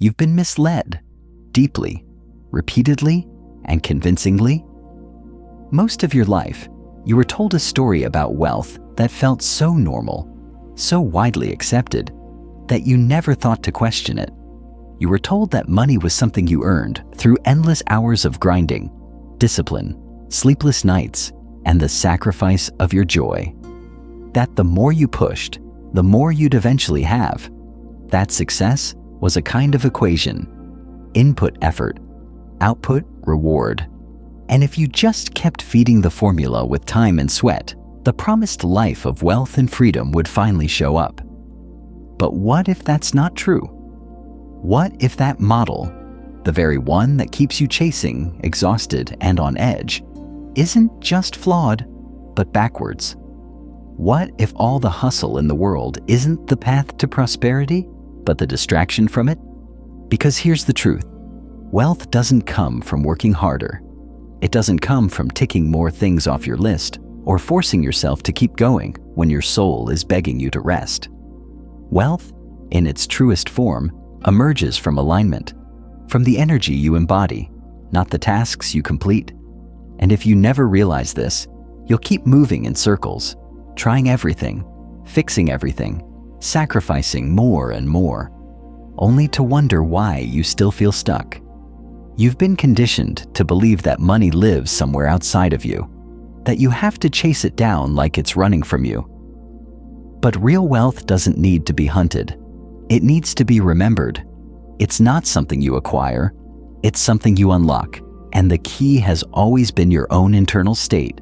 You've been misled, deeply, repeatedly, and convincingly. Most of your life, you were told a story about wealth that felt so normal, so widely accepted, that you never thought to question it. You were told that money was something you earned through endless hours of grinding, discipline, sleepless nights, and the sacrifice of your joy. That the more you pushed, the more you'd eventually have. That success was a kind of equation: input effort, output reward. And if you just kept feeding the formula with time and sweat, the promised life of wealth and freedom would finally show up. But what if that's not true? What if that model, the very one that keeps you chasing, exhausted, and on edge, isn't just flawed, but backwards? What if all the hustle in the world isn't the path to prosperity, but the distraction from it? Because here's the truth. Wealth doesn't come from working harder. It doesn't come from ticking more things off your list or forcing yourself to keep going when your soul is begging you to rest. Wealth, in its truest form, emerges from alignment, from the energy you embody, not the tasks you complete. And if you never realize this, you'll keep moving in circles, trying everything, fixing everything, sacrificing more and more, only to wonder why you still feel stuck. You've been conditioned to believe that money lives somewhere outside of you, that you have to chase it down like it's running from you. But real wealth doesn't need to be hunted. It needs to be remembered. It's not something you acquire, it's something you unlock, and the key has always been your own internal state.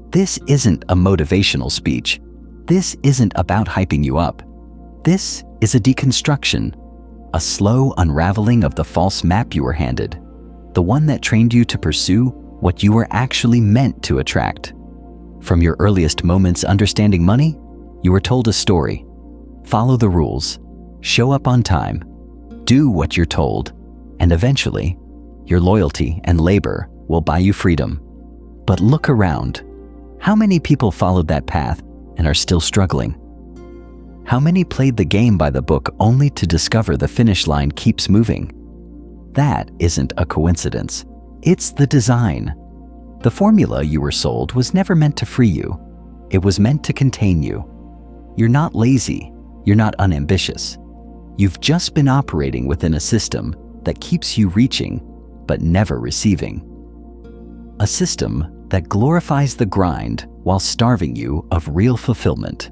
This isn't a motivational speech. This isn't about hyping you up. This is a deconstruction, a slow unraveling of the false map you were handed, the one that trained you to pursue what you were actually meant to attract. From your earliest moments understanding money, you were told a story. Follow the rules, show up on time, do what you're told, and eventually, your loyalty and labor will buy you freedom. But look around. How many people followed that path and are still struggling? How many played the game by the book only to discover the finish line keeps moving? That isn't a coincidence. It's the design. The formula you were sold was never meant to free you. It was meant to contain you. You're not lazy. You're not unambitious. You've just been operating within a system that keeps you reaching, but never receiving. A system that glorifies the grind while starving you of real fulfillment.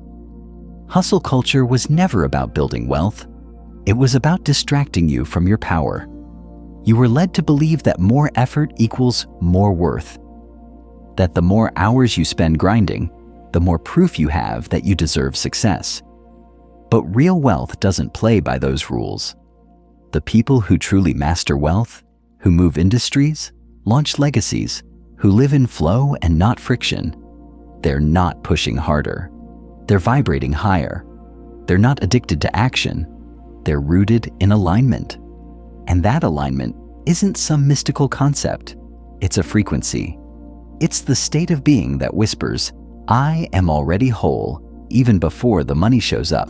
Hustle culture was never about building wealth. It was about distracting you from your power. You were led to believe that more effort equals more worth. That the more hours you spend grinding, the more proof you have that you deserve success. But real wealth doesn't play by those rules. The people who truly master wealth, who move industries, launch legacies, who live in flow and not friction, they're not pushing harder. They're vibrating higher. They're not addicted to action. They're rooted in alignment. And that alignment isn't some mystical concept. It's a frequency. It's the state of being that whispers, "I am already whole," even before the money shows up.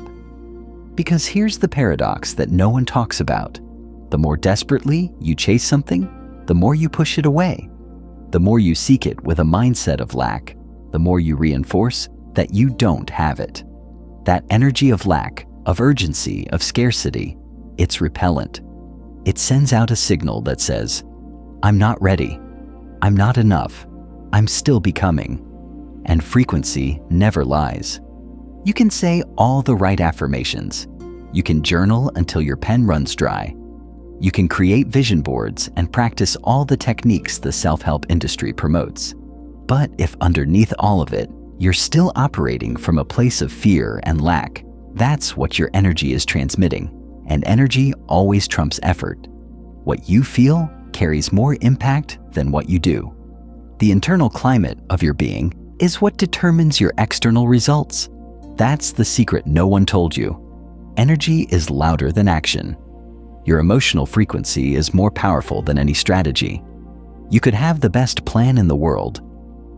Because here's the paradox that no one talks about. The more desperately you chase something, the more you push it away. The more you seek it with a mindset of lack, the more you reinforce that you don't have it. That energy of lack, of urgency, of scarcity, it's repellent. It sends out a signal that says, "I'm not ready. I'm not enough. I'm still becoming." And frequency never lies. You can say all the right affirmations. You can journal until your pen runs dry. You can create vision boards and practice all the techniques the self-help industry promotes. But if underneath all of it, you're still operating from a place of fear and lack, that's what your energy is transmitting. And energy always trumps effort. What you feel carries more impact than what you do. The internal climate of your being is what determines your external results. That's the secret no one told you. Energy is louder than action. Your emotional frequency is more powerful than any strategy. You could have the best plan in the world,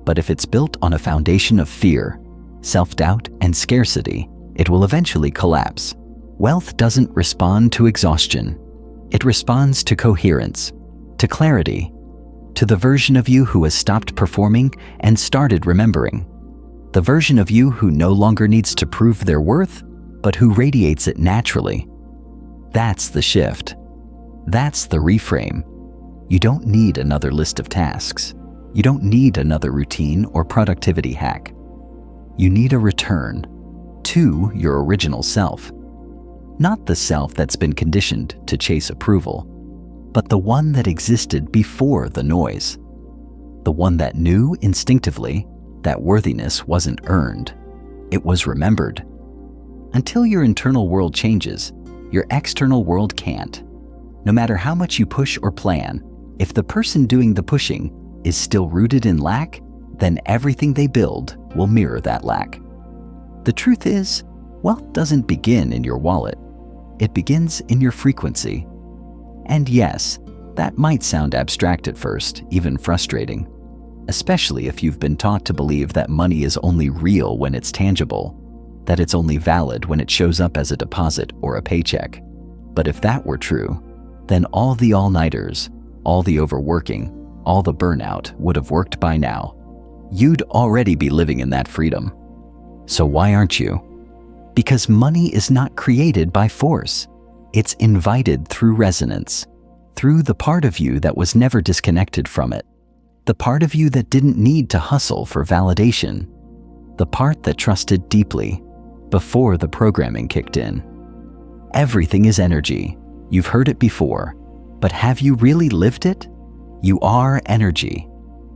but if it's built on a foundation of fear, self-doubt, and scarcity, it will eventually collapse. Wealth doesn't respond to exhaustion. It responds to coherence, to clarity, to the version of you who has stopped performing and started remembering. The version of you who no longer needs to prove their worth, but who radiates it naturally. That's the shift. That's the reframe. You don't need another list of tasks. You don't need another routine or productivity hack. You need a return to your original self. Not the self that's been conditioned to chase approval, but the one that existed before the noise. The one that knew instinctively that worthiness wasn't earned, it was remembered. Until your internal world changes, your external world can't. No matter how much you push or plan, if the person doing the pushing is still rooted in lack, then everything they build will mirror that lack. The truth is, wealth doesn't begin in your wallet. It begins in your frequency. And yes, that might sound abstract at first, even frustrating, especially if you've been taught to believe that money is only real when it's tangible, that it's only valid when it shows up as a deposit or a paycheck. But if that were true, then all the all-nighters, all the overworking, all the burnout would have worked by now. You'd already be living in that freedom. So why aren't you? Because money is not created by force. It's invited through resonance, through the part of you that was never disconnected from it, the part of you that didn't need to hustle for validation, the part that trusted deeply before the programming kicked in. Everything is energy. You've heard it before, but have you really lived it? You are energy.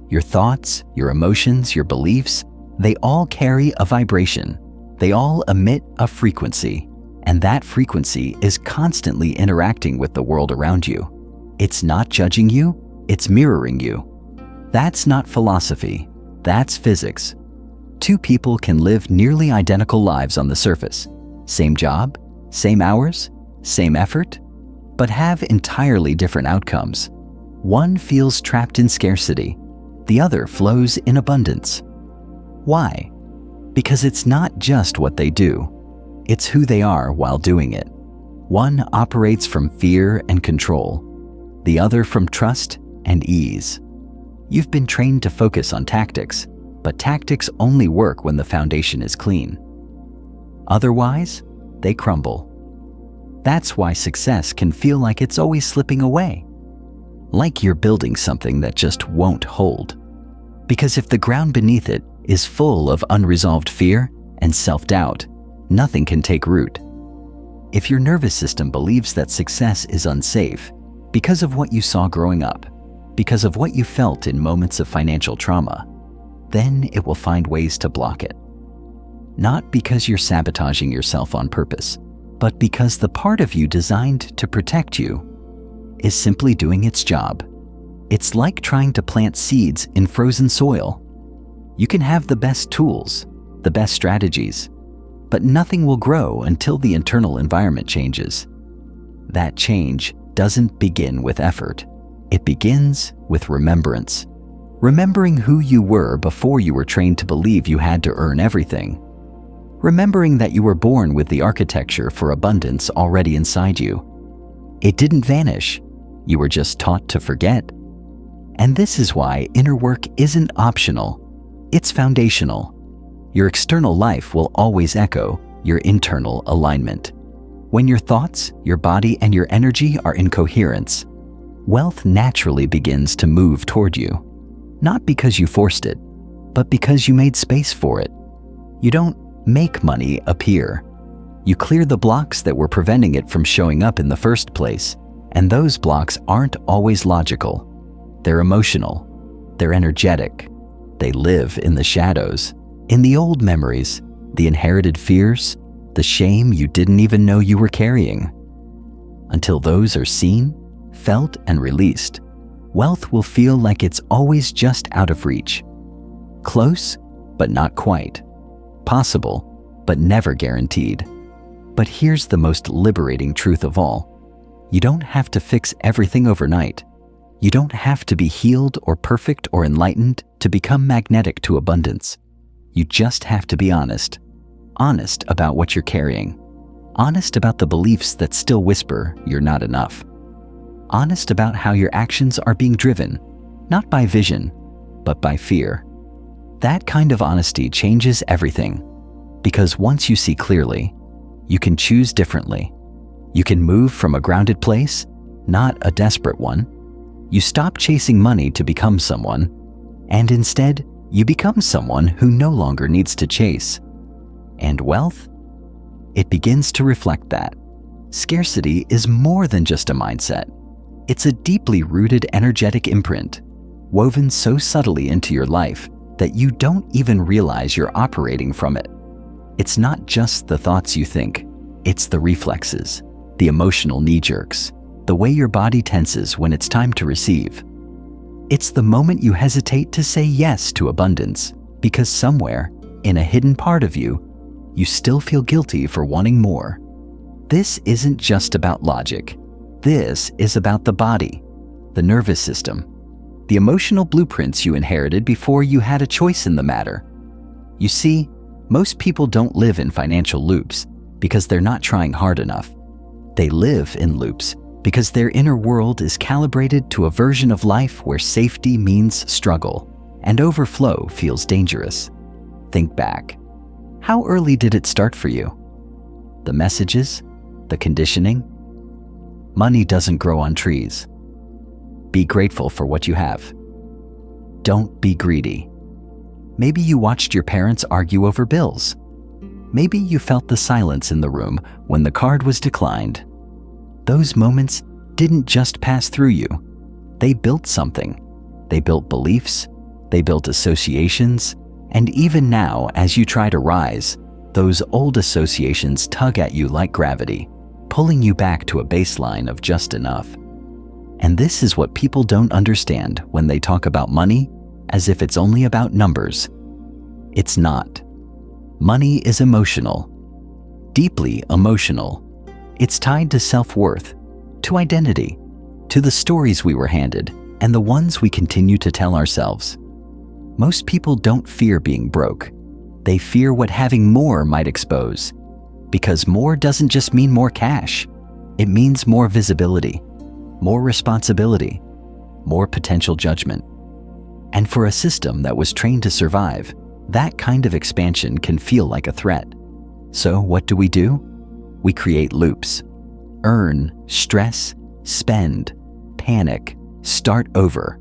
Your thoughts, your emotions, your beliefs, they all carry a vibration. They all emit a frequency, and that frequency is constantly interacting with the world around you. It's not judging you, it's mirroring you. That's not philosophy, that's physics. Two people can live nearly identical lives on the surface. Same job, same hours, same effort, but have entirely different outcomes. One feels trapped in scarcity, the other flows in abundance. Why? Because it's not just what they do, it's who they are while doing it. One operates from fear and control, the other from trust and ease. You've been trained to focus on tactics, but tactics only work when the foundation is clean. Otherwise, they crumble. That's why success can feel like it's always slipping away, like you're building something that just won't hold. Because if the ground beneath it is full of unresolved fear and self-doubt, nothing can take root. If your nervous system believes that success is unsafe because of what you saw growing up, because of what you felt in moments of financial trauma, then it will find ways to block it. Not because you're sabotaging yourself on purpose, but because the part of you designed to protect you is simply doing its job. It's like trying to plant seeds in frozen soil. You can have the best tools, the best strategies, but nothing will grow until the internal environment changes. That change doesn't begin with effort. It begins with remembrance. Remembering who you were before you were trained to believe you had to earn everything. Remembering that you were born with the architecture for abundance already inside you. It didn't vanish. You were just taught to forget. And this is why inner work isn't optional. It's foundational. Your external life will always echo your internal alignment. When your thoughts, your body, and your energy are in coherence, wealth naturally begins to move toward you. Not because you forced it, but because you made space for it. You don't make money appear. You clear the blocks that were preventing it from showing up in the first place, and those blocks aren't always logical. They're emotional. They're energetic. They live in the shadows, in the old memories, the inherited fears, the shame you didn't even know you were carrying. Until those are seen, felt, and released, wealth will feel like it's always just out of reach. Close, but not quite. Possible, but never guaranteed. But here's the most liberating truth of all. You don't have to fix everything overnight. You don't have to be healed or perfect or enlightened to become magnetic to abundance. You just have to be honest. Honest about what you're carrying. Honest about the beliefs that still whisper you're not enough. honest about how your actions are being driven, not by vision, but by fear. That kind of honesty changes everything, because once you see clearly, you can choose differently. You can move from a grounded place, not a desperate one. You stop chasing money to become someone, and instead, you become someone who no longer needs to chase. And wealth? It begins to reflect that. Scarcity is more than just a mindset. It's a deeply rooted energetic imprint, woven so subtly into your life that you don't even realize you're operating from it. It's not just the thoughts you think, it's the reflexes, the emotional knee-jerks, the way your body tenses when it's time to receive. It's the moment you hesitate to say yes to abundance because somewhere, in a hidden part of you, you still feel guilty for wanting more. This isn't just about logic. This is about the body, the nervous system, the emotional blueprints you inherited before you had a choice in the matter. You see, most people don't live in financial loops because they're not trying hard enough. They live in loops because their inner world is calibrated to a version of life where safety means struggle and overflow feels dangerous. Think back. How early did it start for you? The messages? The conditioning? Money doesn't grow on trees. Be grateful for what you have. Don't be greedy. Maybe you watched your parents argue over bills. Maybe you felt the silence in the room when the card was declined. Those moments didn't just pass through you. They built something. They built beliefs. They built associations. And even now, as you try to rise, those old associations tug at you like gravity, pulling you back to a baseline of just enough. And this is what people don't understand when they talk about money as if it's only about numbers. It's not. Money is emotional, deeply emotional. It's tied to self-worth, to identity, to the stories we were handed, and the ones we continue to tell ourselves. Most people don't fear being broke. They fear what having more might expose. Because more doesn't just mean more cash. It means more visibility, more responsibility, more potential judgment. And for a system that was trained to survive, that kind of expansion can feel like a threat. So what do? We create loops. Earn, stress, spend, panic, start over.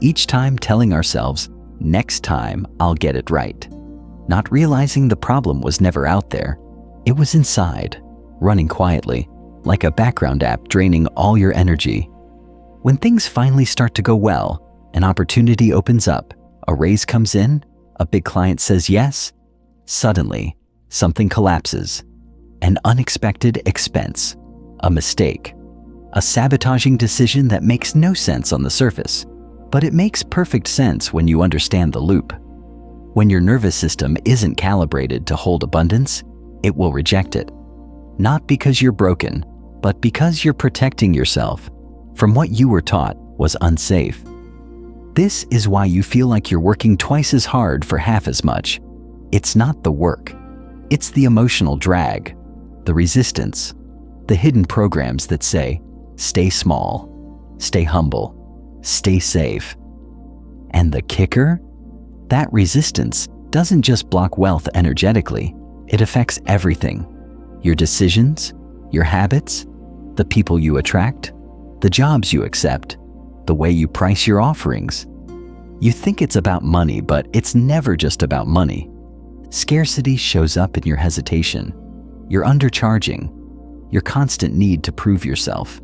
Each time telling ourselves, next time I'll get it right. Not realizing the problem was never out there. It was inside, running quietly, like a background app draining all your energy. When things finally start to go well, an opportunity opens up, a raise comes in, a big client says yes, suddenly something collapses. An unexpected expense, a mistake, a sabotaging decision that makes no sense on the surface, but it makes perfect sense when you understand the loop. When your nervous system isn't calibrated to hold abundance, it will reject it. Not because you're broken, but because you're protecting yourself from what you were taught was unsafe. This is why you feel like you're working twice as hard for half as much. It's not the work. It's the emotional drag, the resistance, the hidden programs that say, stay small, stay humble, stay safe. And the kicker? That resistance doesn't just block wealth energetically, it affects everything. Your decisions, your habits, the people you attract, the jobs you accept, the way you price your offerings. You think it's about money, but it's never just about money. Scarcity shows up in your hesitation, your undercharging, your constant need to prove yourself,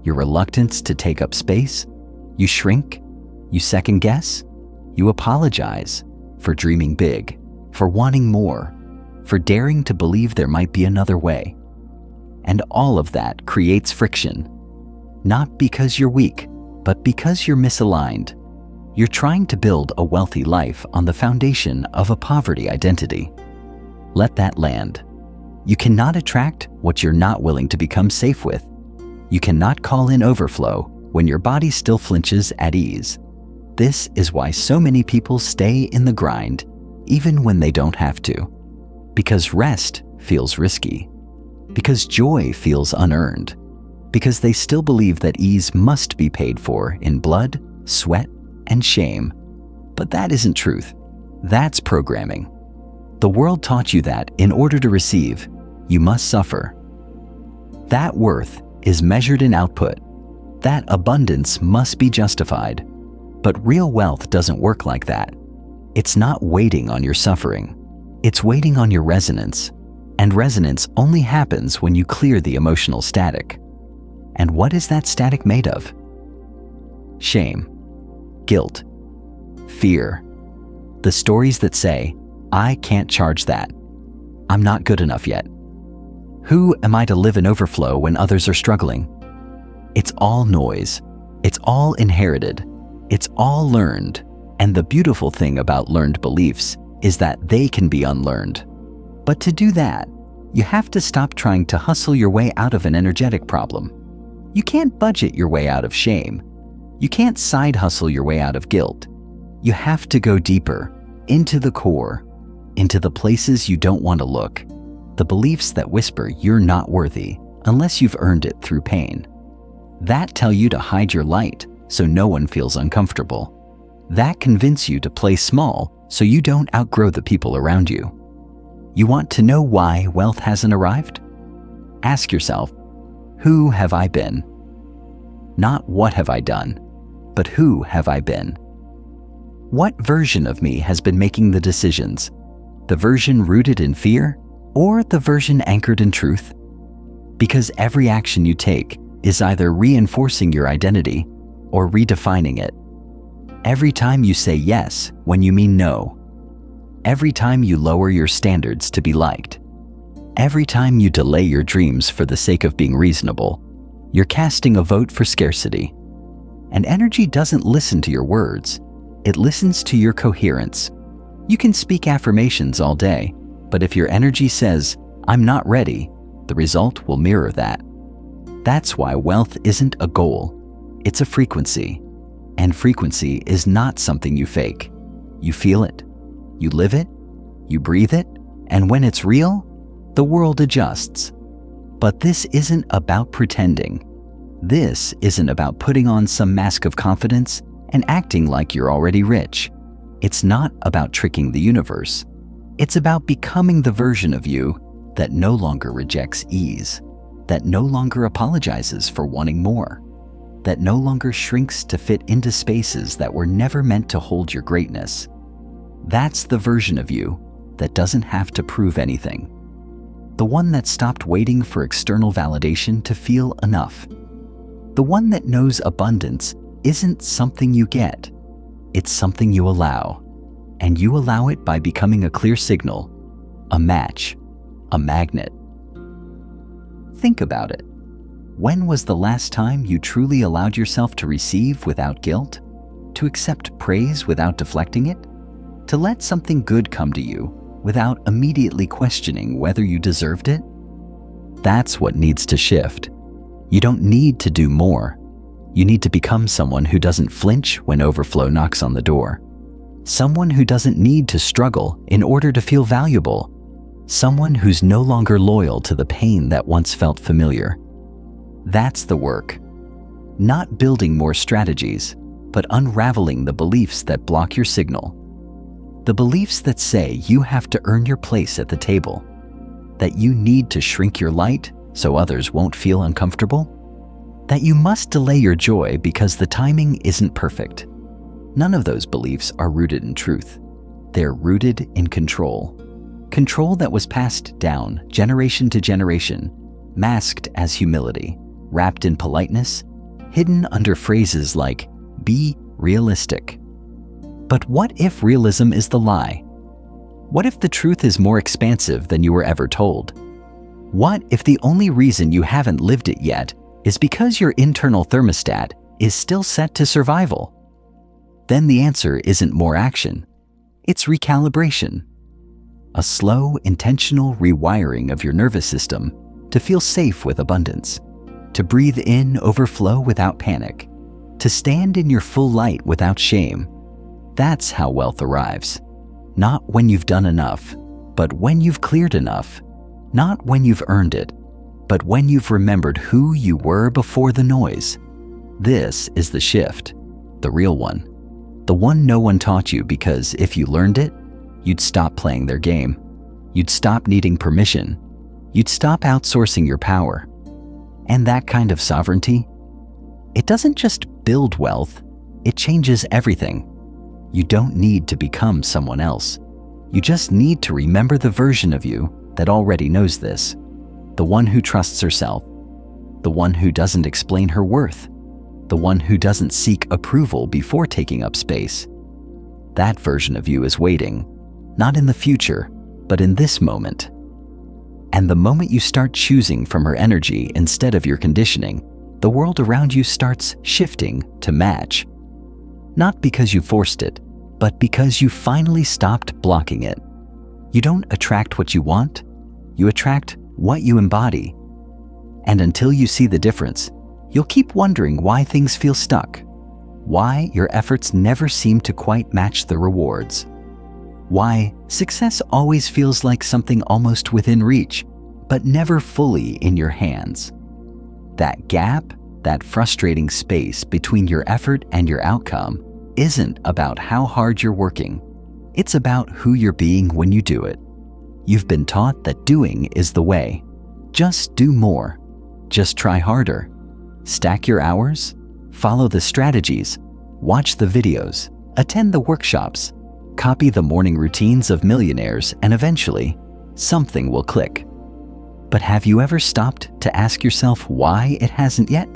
your reluctance to take up space. You shrink, you second guess, you apologize for dreaming big, for wanting more, for daring to believe there might be another way. And all of that creates friction, not because you're weak, but because you're misaligned. You're trying to build a wealthy life on the foundation of a poverty identity. Let that land. You cannot attract what you're not willing to become safe with. You cannot call in overflow when your body still flinches at ease. This is why so many people stay in the grind, even when they don't have to. Because rest feels risky. Because joy feels unearned. because they still believe that ease must be paid for in blood, sweat, and shame. But that isn't truth. That's programming. The world taught you that in order to receive, you must suffer. That worth is measured in output. That abundance must be justified. But real wealth doesn't work like that. It's not waiting on your suffering. It's waiting on your resonance. And resonance only happens when you clear the emotional static. And what is that static made of? Shame, guilt, fear. The stories that say, I can't charge that. I'm not good enough yet. Who am I to live in overflow when others are struggling? It's all noise. It's all inherited. It's all learned. And the beautiful thing about learned beliefs is that they can be unlearned. But to do that, you have to stop trying to hustle your way out of an energetic problem. You can't budget your way out of shame. You can't side hustle your way out of guilt. You have to go deeper, into the core, into the places you don't want to look, the beliefs that whisper you're not worthy unless you've earned it through pain. That tell you to hide your light so no one feels uncomfortable. That convince you to play small so you don't outgrow the people around you. You want to know why wealth hasn't arrived? Ask yourself, who have I been? Not what have I done, but who have I been? What version of me has been making the decisions? The version rooted in fear or the version anchored in truth? Because every action you take is either reinforcing your identity or redefining it. Every time you say yes when you mean no. Every time you lower your standards to be liked. Every time you delay your dreams for the sake of being reasonable, you're casting a vote for scarcity. And energy doesn't listen to your words. It listens to your coherence. You can speak affirmations all day, but if your energy says, I'm not ready, the result will mirror that. That's why wealth isn't a goal. It's a frequency. And frequency is not something you fake. You feel it. You live it. You breathe it. And when it's real, the world adjusts. But this isn't about pretending. This isn't about putting on some mask of confidence and acting like you're already rich. It's not about tricking the universe. It's about becoming the version of you that no longer rejects ease, that no longer apologizes for wanting more, that no longer shrinks to fit into spaces that were never meant to hold your greatness. That's the version of you that doesn't have to prove anything. The one that stopped waiting for external validation to feel enough. The one that knows abundance isn't something you get. It's something you allow. And you allow it by becoming a clear signal, a match, a magnet. Think about it. When was the last time you truly allowed yourself to receive without guilt? To accept praise without deflecting it? To let something good come to you without immediately questioning whether you deserved it? That's what needs to shift. You don't need to do more. You need to become someone who doesn't flinch when overflow knocks on the door. Someone who doesn't need to struggle in order to feel valuable. Someone who's no longer loyal to the pain that once felt familiar. That's the work. Not building more strategies, but unraveling the beliefs that block your signal. The beliefs that say you have to earn your place at the table, that you need to shrink your light so others won't feel uncomfortable, that you must delay your joy because the timing isn't perfect. None of those beliefs are rooted in truth. They're rooted in control. Control that was passed down generation to generation, masked as humility, wrapped in politeness, hidden under phrases like, be realistic. But what if realism is the lie? What if the truth is more expansive than you were ever told? What if the only reason you haven't lived it yet is because your internal thermostat is still set to survival? Then the answer isn't more action. It's recalibration. A slow, intentional rewiring of your nervous system to feel safe with abundance, to breathe in overflow without panic, to stand in your full light without shame. That's how wealth arrives. Not when you've done enough, but when you've cleared enough. Not when you've earned it, but when you've remembered who you were before the noise. This is the shift, the real one. The one no one taught you, because if you learned it, you'd stop playing their game. You'd stop needing permission. You'd stop outsourcing your power. And that kind of sovereignty, it doesn't just build wealth, it changes everything. You don't need to become someone else. You just need to remember the version of you that already knows this. The one who trusts herself. The one who doesn't explain her worth. The one who doesn't seek approval before taking up space. That version of you is waiting, not in the future, but in this moment. And the moment you start choosing from her energy instead of your conditioning, the world around you starts shifting to match. Not because you forced it, but because you finally stopped blocking it. You don't attract what you want, you attract what you embody. And until you see the difference, you'll keep wondering why things feel stuck, why your efforts never seem to quite match the rewards, why success always feels like something almost within reach, but never fully in your hands. That gap, that frustrating space between your effort and your outcome, isn't about how hard you're working. It's about who you're being when you do it. You've been taught that doing is the way. Just do more. Just try harder. Stack your hours. Follow the strategies. Watch the videos. Attend the workshops. Copy the morning routines of millionaires, and eventually, something will click. But have you ever stopped to ask yourself why it hasn't yet?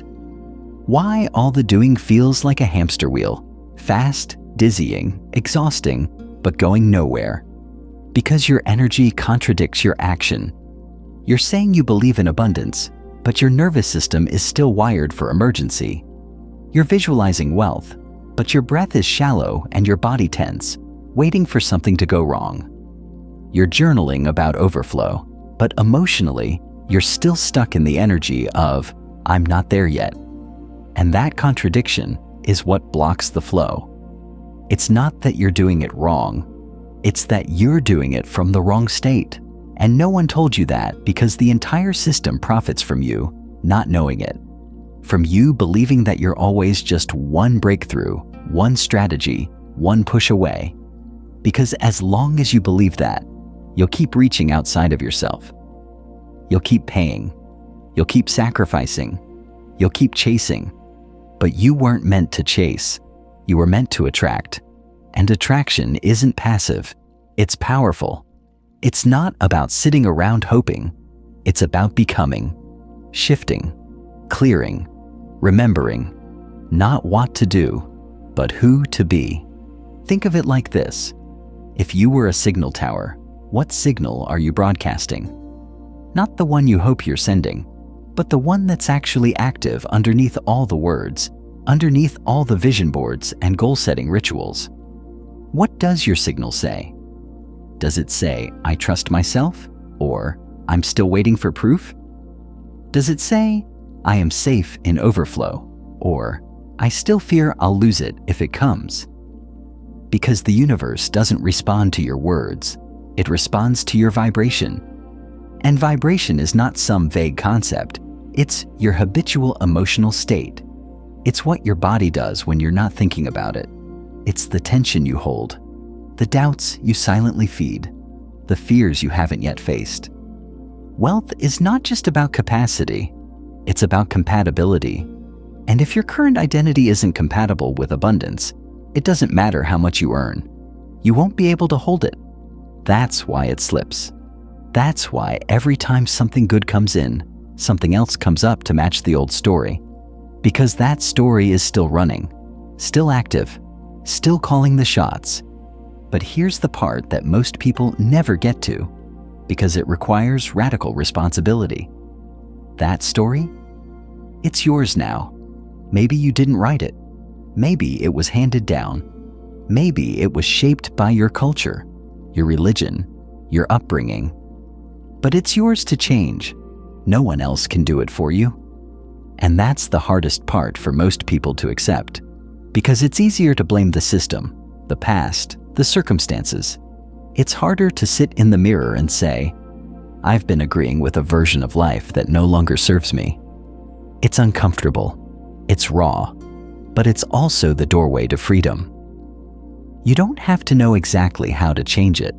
Why all the doing feels like a hamster wheel? Fast, dizzying, exhausting, but going nowhere. Because your energy contradicts your action. You're saying you believe in abundance, but your nervous system is still wired for emergency. You're visualizing wealth, but your breath is shallow and your body tense, waiting for something to go wrong. You're journaling about overflow, but emotionally, you're still stuck in the energy of, I'm not there yet. And that contradiction is what blocks the flow. It's not that you're doing it wrong. It's that you're doing it from the wrong state. And no one told you that, because the entire system profits from you not knowing it. From you believing that you're always just one breakthrough, one strategy, one push away. Because as long as you believe that, you'll keep reaching outside of yourself. You'll keep paying. You'll keep sacrificing. You'll keep chasing. But you weren't meant to chase. You were meant to attract. And attraction isn't passive. It's powerful. It's not about sitting around hoping. It's about becoming, shifting, clearing, remembering, not what to do, but who to be. Think of it like this. If you were a signal tower, what signal are you broadcasting? Not the one you hope you're sending, but the one that's actually active underneath all the words, underneath all the vision boards and goal-setting rituals. What does your signal say? Does it say, I trust myself? Or, I'm still waiting for proof? Does it say, I am safe in overflow? Or, I still fear I'll lose it if it comes? Because the universe doesn't respond to your words, it responds to your vibration. And vibration is not some vague concept, it's your habitual emotional state. It's what your body does when you're not thinking about it. It's the tension you hold, the doubts you silently feed, the fears you haven't yet faced. Wealth is not just about capacity, it's about compatibility. And if your current identity isn't compatible with abundance, it doesn't matter how much you earn. You won't be able to hold it. That's why it slips. That's why every time something good comes in, something else comes up to match the old story. Because that story is still running, still active, still calling the shots. But here's the part that most people never get to, because it requires radical responsibility. That story? It's yours now. Maybe you didn't write it. Maybe it was handed down. Maybe it was shaped by your culture, your religion, your upbringing. But it's yours to change. No one else can do it for you. And that's the hardest part for most people to accept, because it's easier to blame the system, the past, the circumstances. It's harder to sit in the mirror and say, I've been agreeing with a version of life that no longer serves me. It's uncomfortable, it's raw, but it's also the doorway to freedom. You don't have to know exactly how to change it.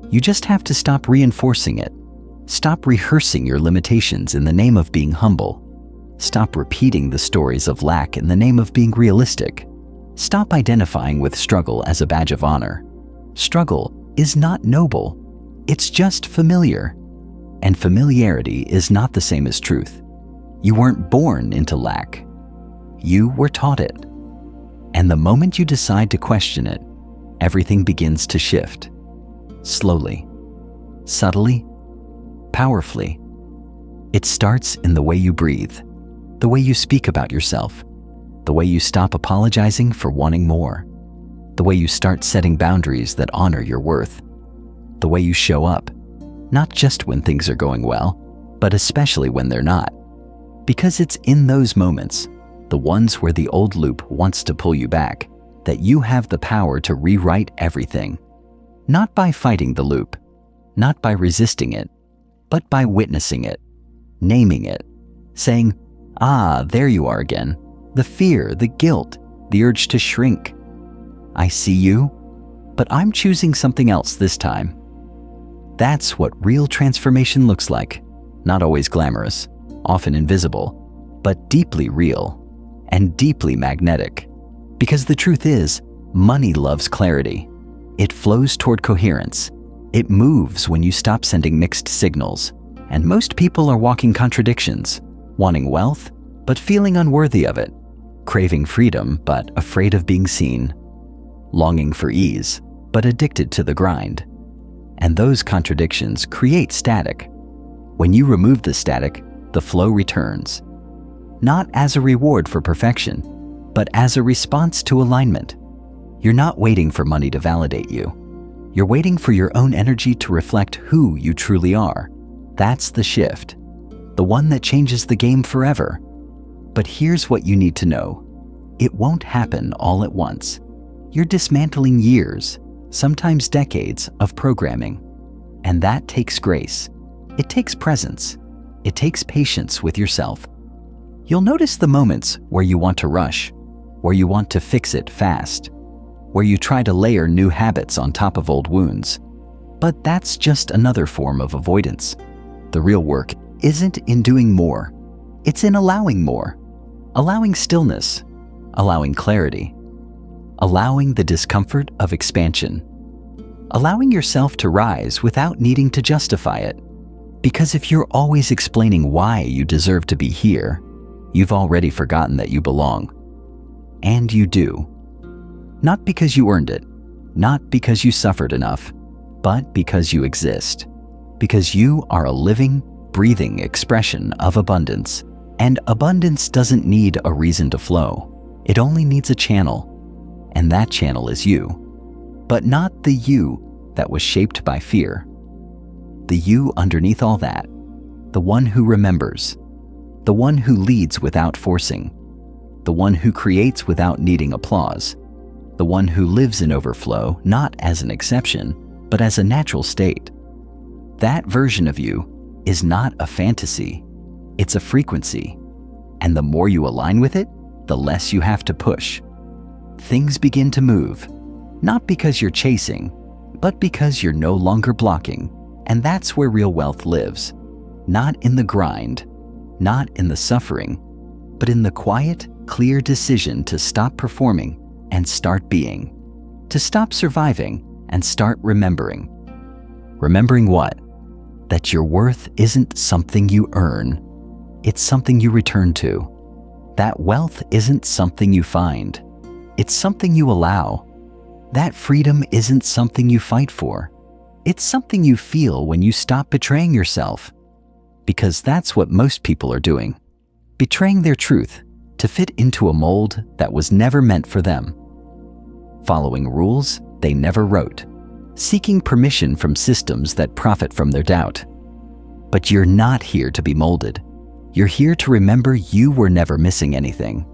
You just have to stop reinforcing it. Stop rehearsing your limitations in the name of being humble. Stop repeating the stories of lack in the name of being realistic. Stop identifying with struggle as a badge of honor. Struggle is not noble. It's just familiar. And familiarity is not the same as truth. You weren't born into lack. You were taught it. And the moment you decide to question it, everything begins to shift. Slowly, subtly, powerfully. It starts in the way you breathe, the way you speak about yourself, the way you stop apologizing for wanting more, the way you start setting boundaries that honor your worth, the way you show up, not just when things are going well, but especially when they're not. Because it's in those moments, the ones where the old loop wants to pull you back, that you have the power to rewrite everything. Not by fighting the loop, not by resisting it, but by witnessing it, naming it, saying, "Ah, there you are again. The fear, the guilt, the urge to shrink. I see you, but I'm choosing something else this time." That's what real transformation looks like. Not always glamorous, often invisible, but deeply real and deeply magnetic. Because the truth is, money loves clarity. It flows toward coherence. It moves when you stop sending mixed signals. And most people are walking contradictions, wanting wealth, but feeling unworthy of it, craving freedom, but afraid of being seen, longing for ease, but addicted to the grind. And those contradictions create static. When you remove the static, the flow returns. Not as a reward for perfection, but as a response to alignment. You're not waiting for money to validate you. You're waiting for your own energy to reflect who you truly are. That's the shift, the one that changes the game forever. But here's what you need to know. It won't happen all at once. You're dismantling years, sometimes decades, of programming. And that takes grace. It takes presence. It takes patience with yourself. You'll notice the moments where you want to rush, where you want to fix it fast, where you try to layer new habits on top of old wounds. But that's just another form of avoidance. The real work isn't in doing more. It's in allowing more. Allowing stillness. Allowing clarity. Allowing the discomfort of expansion. Allowing yourself to rise without needing to justify it. Because if you're always explaining why you deserve to be here, you've already forgotten that you belong. And you do. Not because you earned it, not because you suffered enough, but because you exist. Because you are a living, breathing expression of abundance. And abundance doesn't need a reason to flow. It only needs a channel. And that channel is you. But not the you that was shaped by fear. The you underneath all that. The one who remembers. The one who leads without forcing. The one who creates without needing applause. The one who lives in overflow, not as an exception, but as a natural state. That version of you is not a fantasy. It's a frequency. And the more you align with it, the less you have to push. Things begin to move, not because you're chasing, but because you're no longer blocking. And that's where real wealth lives. Not in the grind, not in the suffering, but in the quiet, clear decision to stop performing and start being. To stop surviving and start remembering. Remembering what? That your worth isn't something you earn. It's something you return to. That wealth isn't something you find. It's something you allow. That freedom isn't something you fight for. It's something you feel when you stop betraying yourself. Because that's what most people are doing. Betraying their truth to fit into a mold that was never meant for them. Following rules they never wrote. Seeking permission from systems that profit from their doubt. But you're not here to be molded. You're here to remember you were never missing anything.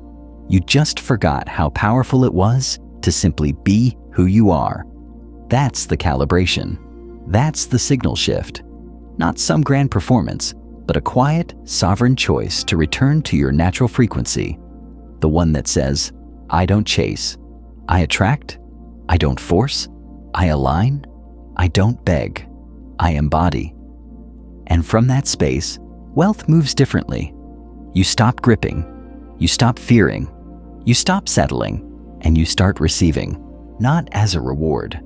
You just forgot how powerful it was to simply be who you are. That's the calibration. That's the signal shift. Not some grand performance, but a quiet, sovereign choice to return to your natural frequency. The one that says, I don't chase, I attract, I don't force, I align, I don't beg, I embody. And from that space, wealth moves differently. You stop gripping, you stop fearing, you stop settling, and you start receiving, not as a reward,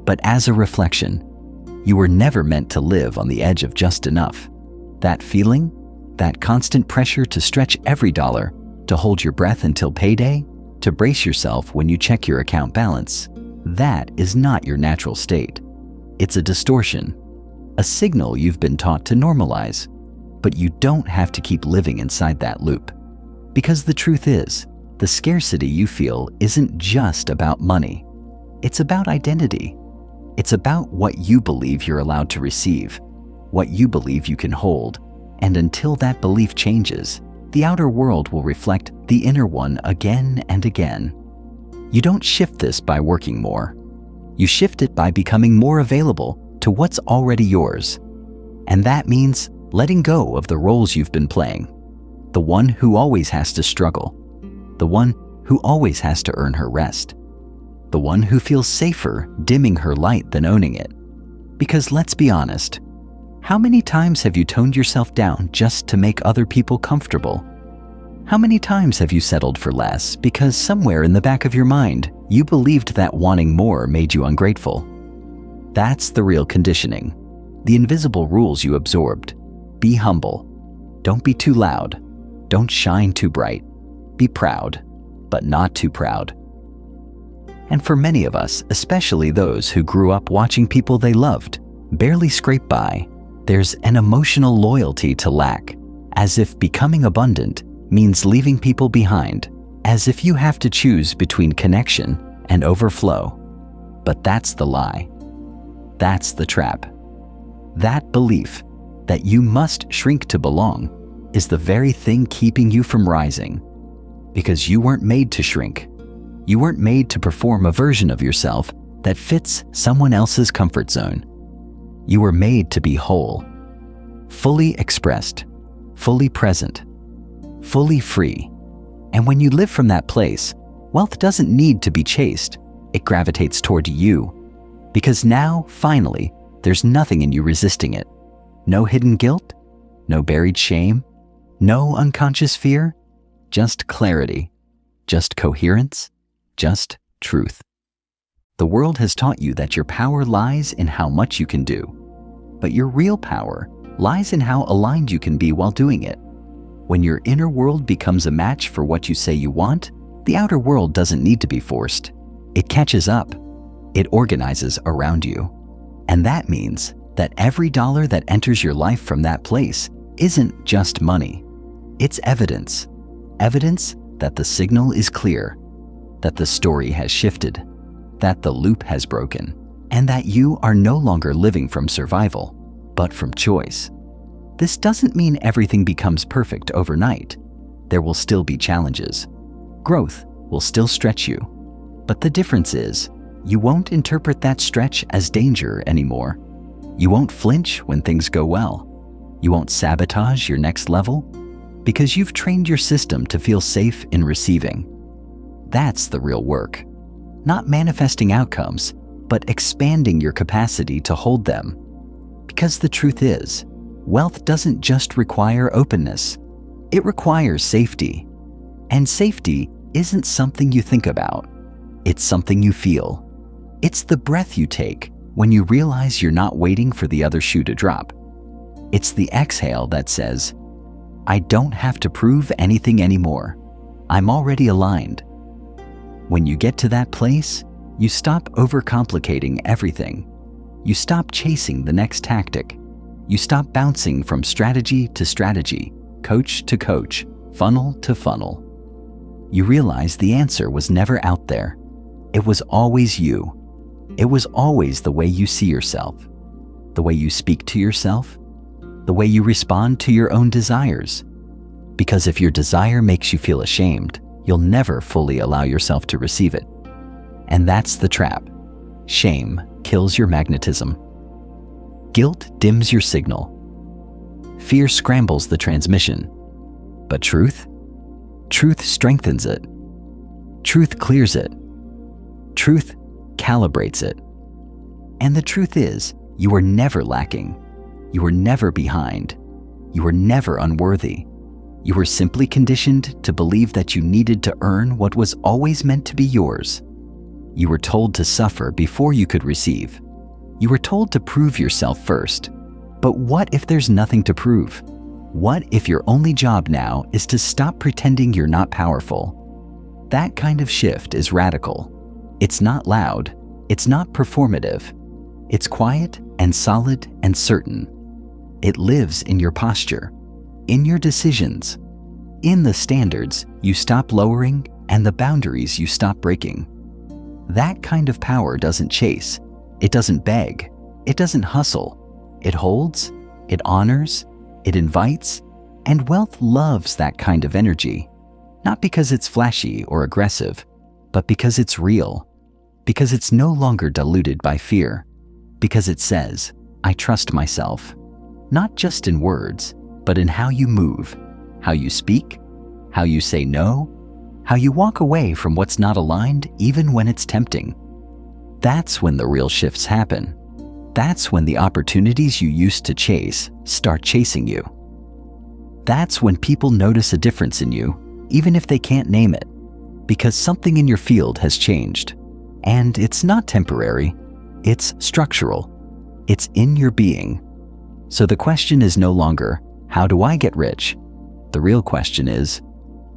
but as a reflection. You were never meant to live on the edge of just enough. That feeling, that constant pressure to stretch every dollar, to hold your breath until payday, to brace yourself when you check your account balance, that is not your natural state. It's a distortion, a signal you've been taught to normalize. But you don't have to keep living inside that loop. Because the truth is, the scarcity you feel isn't just about money. It's about identity. It's about what you believe you're allowed to receive, what you believe you can hold, and until that belief changes, the outer world will reflect the inner one again and again. You don't shift this by working more. You shift it by becoming more available to what's already yours. And that means letting go of the roles you've been playing. The one who always has to struggle. The one who always has to earn her rest. The one who feels safer dimming her light than owning it. Because let's be honest, how many times have you toned yourself down just to make other people comfortable? How many times have you settled for less because somewhere in the back of your mind, you believed that wanting more made you ungrateful? That's the real conditioning, the invisible rules you absorbed. Be humble. Don't be too loud. Don't shine too bright. Be proud, but not too proud. And for many of us, especially those who grew up watching people they loved barely scrape by, there's an emotional loyalty to lack, as if becoming abundant means leaving people behind, as if you have to choose between connection and overflow. But that's the lie. That's the trap. That belief that you must shrink to belong is the very thing keeping you from rising. Because you weren't made to shrink. You weren't made to perform a version of yourself that fits someone else's comfort zone. You were made to be whole, fully expressed, fully present, fully free. And when you live from that place, wealth doesn't need to be chased. It gravitates toward you. Because now, finally, there's nothing in you resisting it. No hidden guilt, no buried shame, no unconscious fear, just clarity, just coherence, just truth. The world has taught you that your power lies in how much you can do, but your real power lies in how aligned you can be while doing it. When your inner world becomes a match for what you say you want, the outer world doesn't need to be forced. It catches up. It organizes around you. And that means that every dollar that enters your life from that place isn't just money. It's evidence. Evidence that the signal is clear, that the story has shifted, that the loop has broken, and that you are no longer living from survival, but from choice. This doesn't mean everything becomes perfect overnight. There will still be challenges. Growth will still stretch you. But the difference is, you won't interpret that stretch as danger anymore. You won't flinch when things go well. You won't sabotage your next level because you've trained your system to feel safe in receiving. That's the real work. Not manifesting outcomes, but expanding your capacity to hold them. Because the truth is, wealth doesn't just require openness. It requires safety. And safety isn't something you think about. It's something you feel. It's the breath you take when you realize you're not waiting for the other shoe to drop. It's the exhale that says, I don't have to prove anything anymore. I'm already aligned. When you get to that place, you stop overcomplicating everything. You stop chasing the next tactic. You stop bouncing from strategy to strategy, coach to coach, funnel to funnel. You realize the answer was never out there. It was always you. It was always the way you see yourself, the way you speak to yourself, the way you respond to your own desires. Because if your desire makes you feel ashamed, you'll never fully allow yourself to receive it. And that's the trap. Shame kills your magnetism. Guilt dims your signal. Fear scrambles the transmission. But truth? Truth strengthens it. Truth clears it. Truth calibrates it. And the truth is, you are never lacking. You are never behind. You are never unworthy. You were simply conditioned to believe that you needed to earn what was always meant to be yours. You were told to suffer before you could receive. You were told to prove yourself first. But what if there's nothing to prove? What if your only job now is to stop pretending you're not powerful? That kind of shift is radical. It's not loud. It's not performative. It's quiet and solid and certain. It lives in your posture, in your decisions, in the standards you stop lowering and the boundaries you stop breaking. That kind of power doesn't chase. It doesn't beg. It doesn't hustle. It holds, it honors, it invites, and wealth loves that kind of energy. Not because it's flashy or aggressive, but because it's real. Because it's no longer diluted by fear. Because it says, I trust myself. Not just in words, but in how you move, how you speak, how you say no, how you walk away from what's not aligned even when it's tempting. That's when the real shifts happen. That's when the opportunities you used to chase start chasing you. That's when people notice a difference in you, even if they can't name it, because something in your field has changed. And it's not temporary, it's structural. It's in your being. So the question is no longer, how do I get rich? The real question is,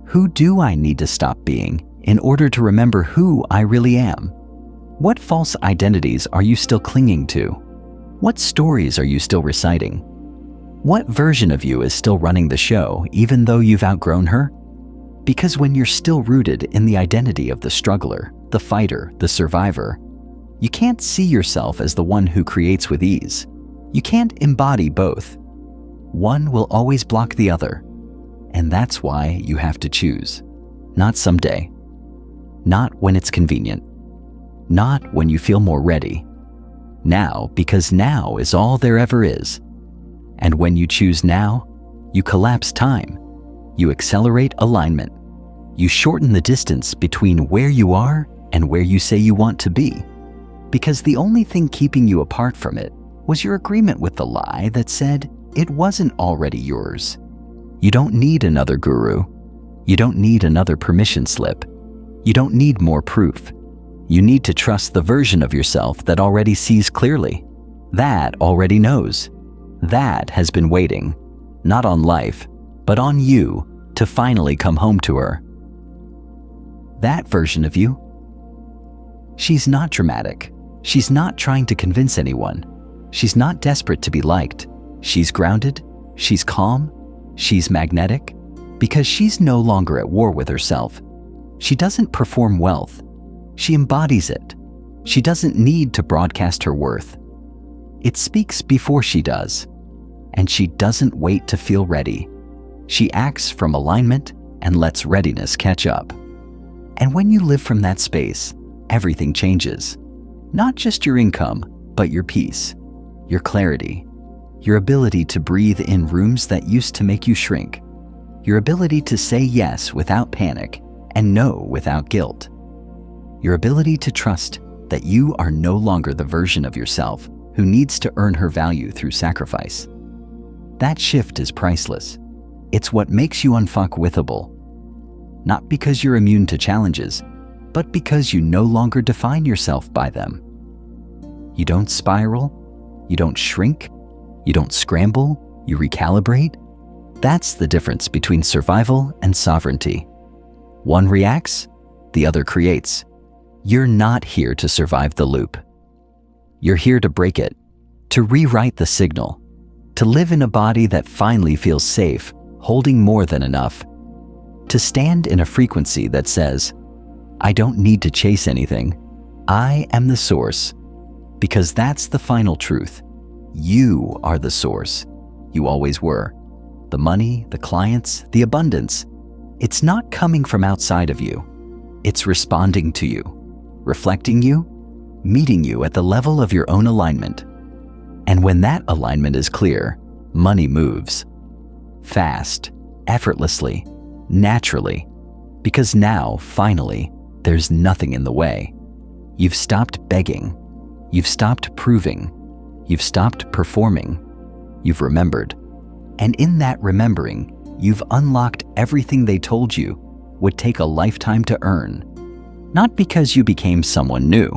who do I need to stop being in order to remember who I really am? What false identities are you still clinging to? What stories are you still reciting? What version of you is still running the show even though you've outgrown her? Because when you're still rooted in the identity of the struggler, the fighter, the survivor, you can't see yourself as the one who creates with ease. You can't embody both. One will always block the other. And that's why you have to choose. Not someday. Not when it's convenient. Not when you feel more ready. Now, because now is all there ever is. And when you choose now, you collapse time. You accelerate alignment. You shorten the distance between where you are and where you say you want to be. Because the only thing keeping you apart from it was your agreement with the lie that said it wasn't already yours. You don't need another guru. You don't need another permission slip. You don't need more proof. You need to trust the version of yourself that already sees clearly, that already knows, that has been waiting, not on life, but on you to finally come home to her. That version of you. She's not dramatic. She's not trying to convince anyone. She's not desperate to be liked. She's grounded. She's calm. She's magnetic. Because she's no longer at war with herself. She doesn't perform wealth. She embodies it. She doesn't need to broadcast her worth. It speaks before she does. And she doesn't wait to feel ready. She acts from alignment and lets readiness catch up. And when you live from that space, everything changes. Not just your income, but your peace, your clarity, your ability to breathe in rooms that used to make you shrink, your ability to say yes without panic and no without guilt, your ability to trust that you are no longer the version of yourself who needs to earn her value through sacrifice. That shift is priceless. It's what makes you unfuckwithable. Not because you're immune to challenges, but because you no longer define yourself by them. You don't spiral, you don't shrink, you don't scramble, you recalibrate. That's the difference between survival and sovereignty. One reacts, the other creates. You're not here to survive the loop. You're here to break it, to rewrite the signal, to live in a body that finally feels safe, holding more than enough, to stand in a frequency that says, I don't need to chase anything. I am the source. Because that's the final truth. You are the source. You always were. The money, the clients, the abundance. It's not coming from outside of you. It's responding to you, reflecting you, meeting you at the level of your own alignment. And when that alignment is clear, money moves. Fast, effortlessly, naturally. Because now, finally, there's nothing in the way. You've stopped begging. You've stopped proving. You've stopped performing. You've remembered. And in that remembering, you've unlocked everything they told you would take a lifetime to earn. Not because you became someone new,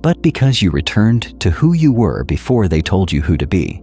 but because you returned to who you were before they told you who to be.